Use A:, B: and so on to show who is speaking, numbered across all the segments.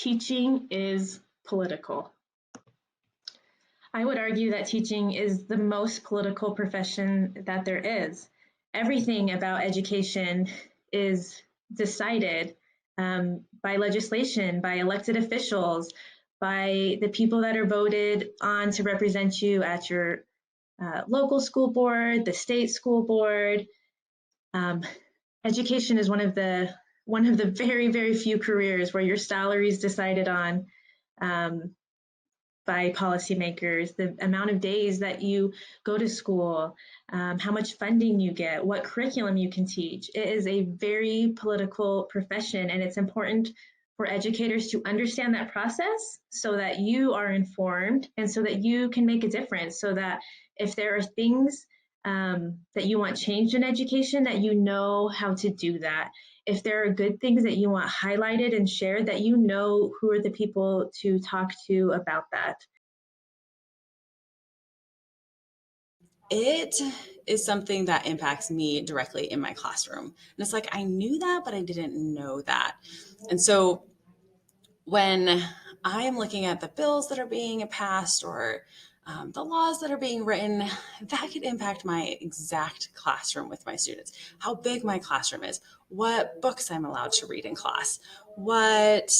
A: teaching is political. I would argue that teaching is the most political profession that there is. Everything about education is decided by legislation, by elected officials, by the people that are voted on to represent you at your local school board, the state school board. Education is one of the very, very few careers where your salary is decided on by policymakers, the amount of days that you go to school, how much funding you get, what curriculum you can teach. It is a very political profession, and it's important for educators to understand that process so that you are informed and so that you can make a difference, so that if there are things that you want changed in education, that you know how to do that. If there are good things that you want highlighted and shared, that you know who are the people to talk to about that.
B: It is something that impacts me directly in my classroom. And it's like, I knew that, but I didn't know that. And so when I am looking at the bills that are being passed or the laws that are being written, that could impact my exact classroom with my students. How big my classroom is, what books I'm allowed to read in class, what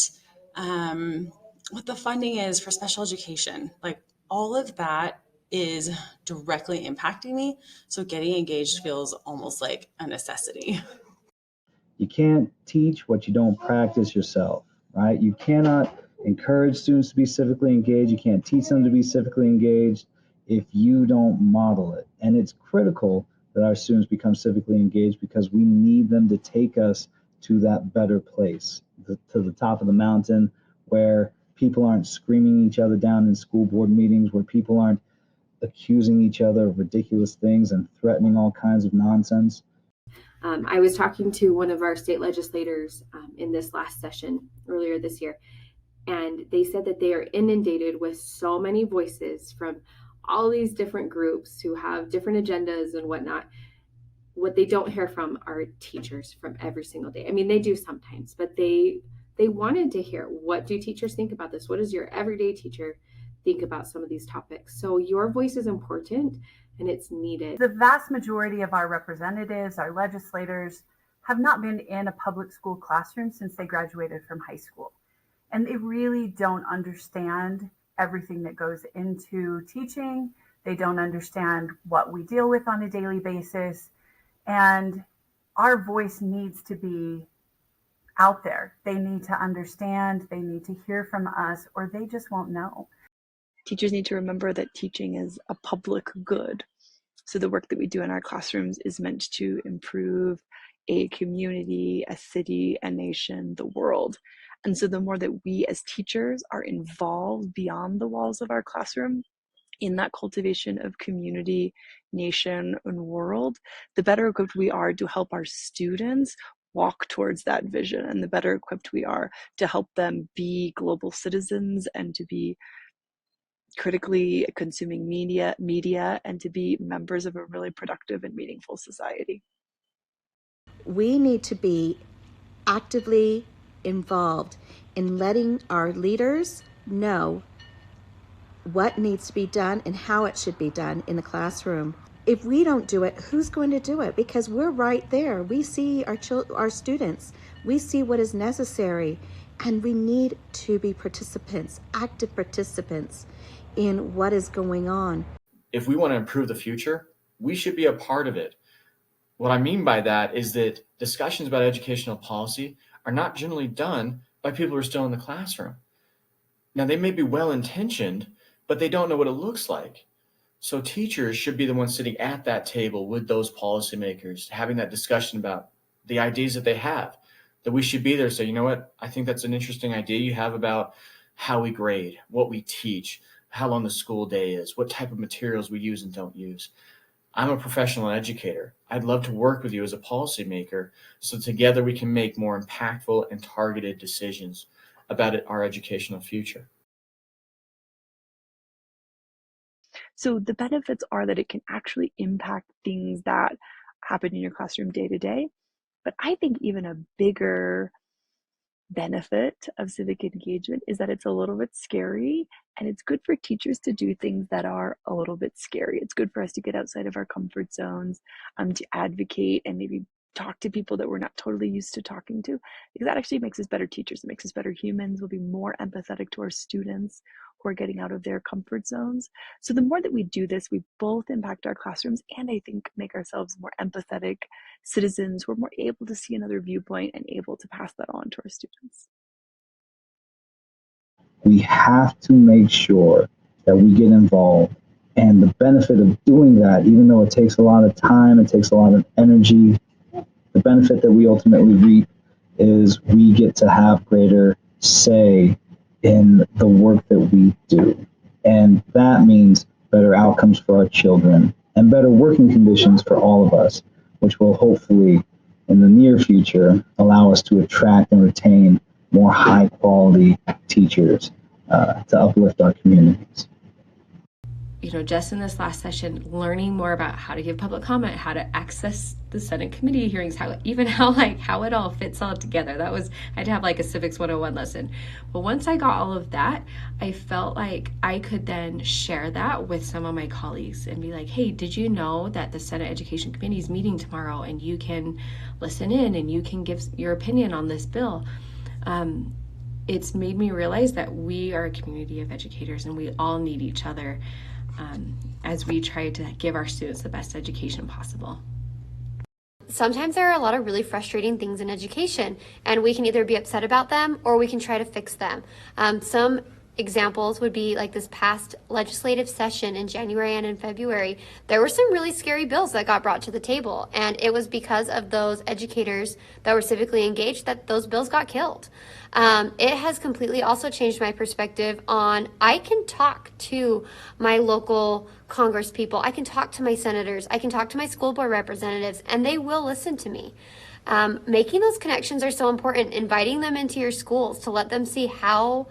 B: the funding is for special education. Like, all of that is directly impacting me. So getting engaged feels almost like a necessity.
C: You can't teach what you don't practice yourself, right? You cannot encourage students to be civically engaged. You can't teach them to be civically engaged if you don't model it. And it's critical that our students become civically engaged because we need them to take us to that better place, to the top of the mountain where people aren't screaming each other down in school board meetings, where people aren't accusing each other of ridiculous things and threatening all kinds of nonsense.
D: I was talking to one of our state legislators in this last session earlier this year, and they said that they are inundated with so many voices from all these different groups who have different agendas and whatnot. What they don't hear from are teachers from every single day. I mean, they do sometimes, but they wanted to hear, what do teachers think about this? What does your everyday teacher think about some of these topics? So your voice is important and it's needed.
E: The vast majority of our representatives, our legislators, have not been in a public school classroom since they graduated from high school. And they really don't understand everything that goes into teaching. They don't understand what we deal with on a daily basis. And our voice needs to be out there. They need to understand, they need to hear from us, or they just won't know.
F: Teachers need to remember that teaching is a public good. So the work that we do in our classrooms is meant to improve a community, a city, a nation, the world. And so the more that we as teachers are involved beyond the walls of our classroom in that cultivation of community, nation, and world, the better equipped we are to help our students walk towards that vision, and the better equipped we are to help them be global citizens and to be critically consuming media, and to be members of a really productive and meaningful society.
G: We need to be actively involved in letting our leaders know what needs to be done and how it should be done in the classroom. If we don't do it, who's going to do it? Because we're right there. We see our students. We see what is necessary, and we need to be participants, active participants in what is going on.
H: If we want to improve the future, we should be a part of it. What I mean by that is that discussions about educational policy are not generally done by people who are still in the classroom. Now, they may be well-intentioned, but they don't know what it looks like. So teachers should be the ones sitting at that table with those policymakers, having that discussion about the ideas that they have, that we should be there. So, you know what, I think that's an interesting idea you have about how we grade, what we teach, how long the school day is, what type of materials we use and don't use. I'm a professional educator. I'd love to work with you as a policymaker so together we can make more impactful and targeted decisions about our educational future.
F: So the benefits are that it can actually impact things that happen in your classroom day to day. But I think even a bigger benefit of civic engagement is that it's a little bit scary, and it's good for teachers to do things that are a little bit scary. It's good for us to get outside of our comfort zones, to advocate and maybe talk to people that we're not totally used to talking to, because that actually makes us better teachers. It makes us better humans. We'll be more empathetic to our students who are getting out of their comfort zones. So the more that we do this, we both impact our classrooms and I think make ourselves more empathetic citizens who are more able to see another viewpoint and able to pass that on to our students.
C: We have to make sure that we get involved. And the benefit of doing that, even though it takes a lot of time, it takes a lot of energy, the benefit that we ultimately reap is we get to have greater say in the work that we do. And that means better outcomes for our children and better working conditions for all of us, which will hopefully, in the near future, allow us to attract and retain more high quality teachers to uplift our communities.
I: Just in this last session, learning more about how to give public comment, how to access the Senate committee hearings, how it all fits all together. I had to have like a Civics 101 lesson. But once I got all of that, I felt like I could then share that with some of my colleagues and be like, hey, did you know that the Senate Education Committee is meeting tomorrow and you can listen in and you can give your opinion on this bill? It's made me realize that we are a community of educators and we all need each other as we try to give our students the best education possible.
J: Sometimes there are a lot of really frustrating things in education, and we can either be upset about them or we can try to fix them. Some examples would be like this past legislative session in January and in February, there were some really scary bills that got brought to the table, and it was because of those educators that were civically engaged that those bills got killed. It has completely also changed my perspective on I can talk to my local Congress people, I can talk to my senators, I can talk to my school board representatives, and they will listen to me. Making those connections are so important, inviting them into your schools to let them see how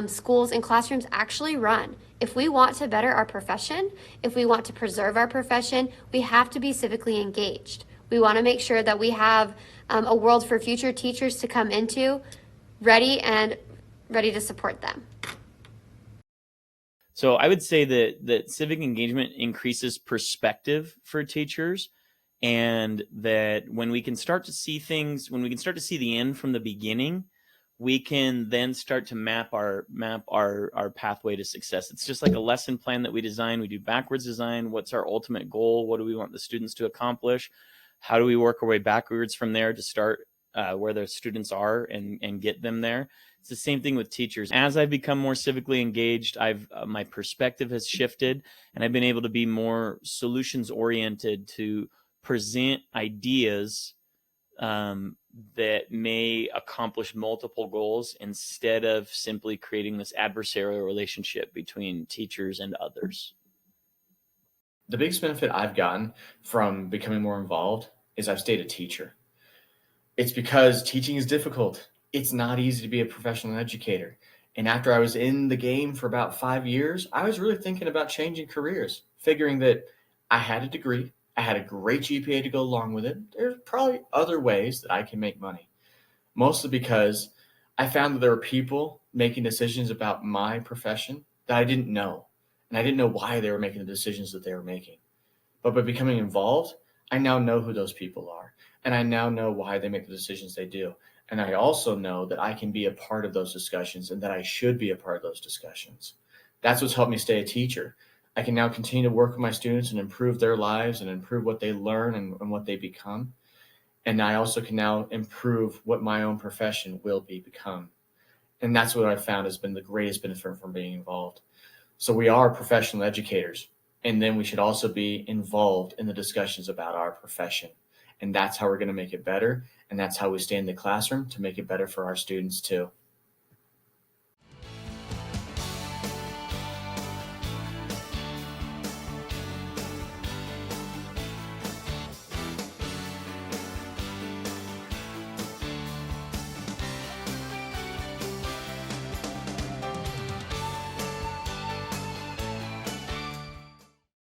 J: schools and classrooms actually run. If we want to better our profession, if we want to preserve our profession, we have to be civically engaged. We want to make sure that we have a world for future teachers to come into ready to support them.
K: So I would say that civic engagement increases perspective for teachers, and that when we can start to see things, when we can start to see the end from the beginning, we can then start to map our pathway to success. It's just like a lesson plan that we design. We do backwards design. What's our ultimate goal? What do we want the students to accomplish? How do we work our way backwards from there to start where the students are and get them there? It's the same thing with teachers. As I've become more civically engaged, my perspective has shifted, and I've been able to be more solutions oriented to present ideas that may accomplish multiple goals instead of simply creating this adversarial relationship between teachers and others.
H: The biggest benefit I've gotten from becoming more involved is I've stayed a teacher. It's because teaching is difficult. It's not easy to be a professional educator. And after I was in the game for about 5 years, I was really thinking about changing careers, figuring that I had a degree, I had a great GPA to go along with it. There's probably other ways that I can make money, mostly because I found that there were people making decisions about my profession that I didn't know. And I didn't know why they were making the decisions that they were making. But by becoming involved, I now know who those people are. And I now know why they make the decisions they do. And I also know that I can be a part of those discussions and that I should be a part of those discussions. That's what's helped me stay a teacher. I can now continue to work with my students and improve their lives and improve what they learn and what they become. And I also can now improve what my own profession will become. And that's what I've found has been the greatest benefit from being involved. So we are professional educators, and then we should also be involved in the discussions about our profession. And that's how we're going to make it better. And that's how we stay in the classroom to make it better for our students too.